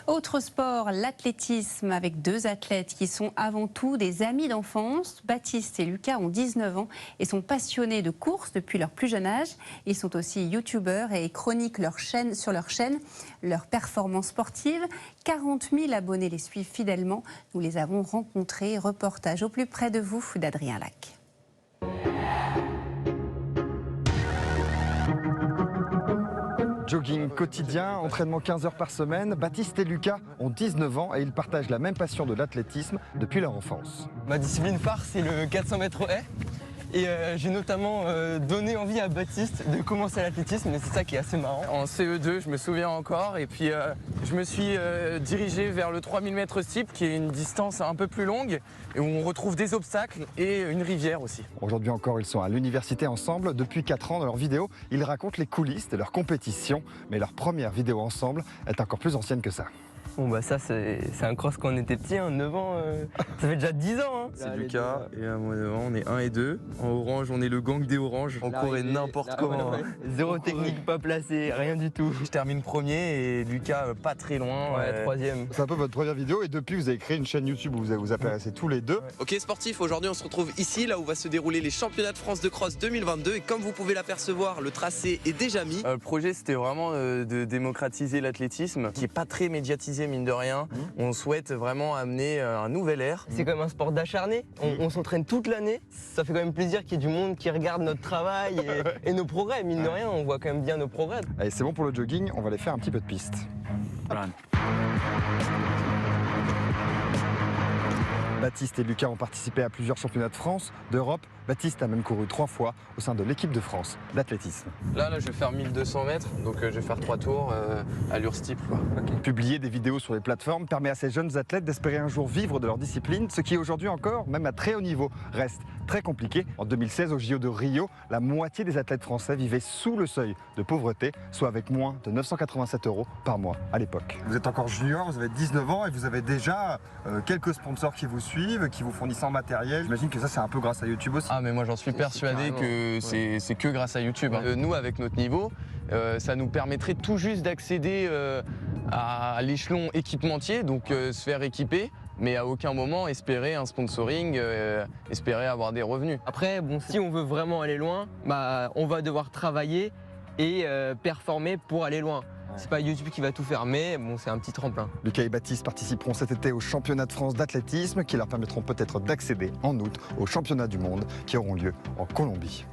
Autre sport, l'athlétisme avec deux athlètes qui sont avant tout des amis d'enfance. Baptiste et Lucas ont 19 ans et sont passionnés de course depuis leur plus jeune âge. Ils sont aussi youtubeurs et chroniquent sur leur chaîne leurs performances sportives. 40 000 abonnés les suivent fidèlement. Nous les avons rencontrés. Reportage au plus près de vous d'Adrien Lac. Jogging quotidien, entraînement 15 heures par semaine, Baptiste et Lucas ont 19 ans et ils partagent la même passion de l'athlétisme depuis leur enfance. Ma discipline phare, c'est le 400 mètres au haies. Et j'ai notamment donné envie à Baptiste de commencer l'athlétisme, et c'est ça qui est assez marrant. En CE2, je me souviens encore, et puis je me suis dirigé vers le 3000 mètres steeple, qui est une distance un peu plus longue, et où on retrouve des obstacles et une rivière aussi. Aujourd'hui encore, ils sont à l'université ensemble. Depuis 4 ans, dans leurs vidéos, ils racontent les coulisses de leur compétition. Mais leur première vidéo ensemble est encore plus ancienne que ça. Bon bah ça c'est un cross quand on était petit, 9 ans, ça fait déjà 10 ans. Hein. C'est Lucas, et à moi devant on est 1 et 2. En orange on est le gang des oranges, on courait n'importe comment. Ouais. Zéro technique, pas placé, rien du tout. Je termine premier et Lucas pas très loin. Ouais, troisième. C'est un peu votre première vidéo et depuis vous avez créé une chaîne YouTube où vous apparaissez tous les deux. Ouais. Ok sportif, aujourd'hui on se retrouve ici, là où va se dérouler les championnats de France de cross 2022 et comme vous pouvez l'apercevoir, le tracé est déjà mis. Le projet c'était vraiment de démocratiser l'athlétisme, qui est pas très médiatisé mine de rien. On souhaite vraiment amener un nouvel air. C'est comme un sport d'acharné, on s'entraîne toute l'année. Ça fait quand même plaisir qu'il y ait du monde qui regarde notre travail et nos progrès. Mine de rien, on voit quand même bien nos progrès. Allez, c'est bon pour le jogging, on va aller faire un petit peu de piste. Baptiste et Lucas ont participé à plusieurs championnats de France, d'Europe. Baptiste a même couru 3 fois au sein de l'équipe de France d'athlétisme. Là, je vais faire 1200 mètres, donc je vais faire 3 tours, allure steeple. Okay. Publier des vidéos sur les plateformes permet à ces jeunes athlètes d'espérer un jour vivre de leur discipline, ce qui aujourd'hui encore, même à très haut niveau, reste très compliqué. En 2016, au JO de Rio, la moitié des athlètes français vivaient sous le seuil de pauvreté, soit avec moins de 987 € par mois à l'époque. Vous êtes encore junior, vous avez 19 ans et vous avez déjà quelques sponsors qui vous suivent, qui vous fournissent en matériel. J'imagine que ça c'est un peu grâce à YouTube aussi. Ah mais moi j'en suis persuadé que c'est que grâce à YouTube. Ouais. Nous avec notre niveau, ça nous permettrait tout juste d'accéder à l'échelon équipementier, donc se faire équiper. Mais à aucun moment espérer un sponsoring, espérer avoir des revenus. Après, bon, si on veut vraiment aller loin, bah, on va devoir travailler et performer pour aller loin. C'est pas YouTube qui va tout faire, mais bon, c'est un petit tremplin. Lucas et Baptiste participeront cet été au championnat de France d'athlétisme qui leur permettront peut-être d'accéder en août aux championnats du monde qui auront lieu en Colombie.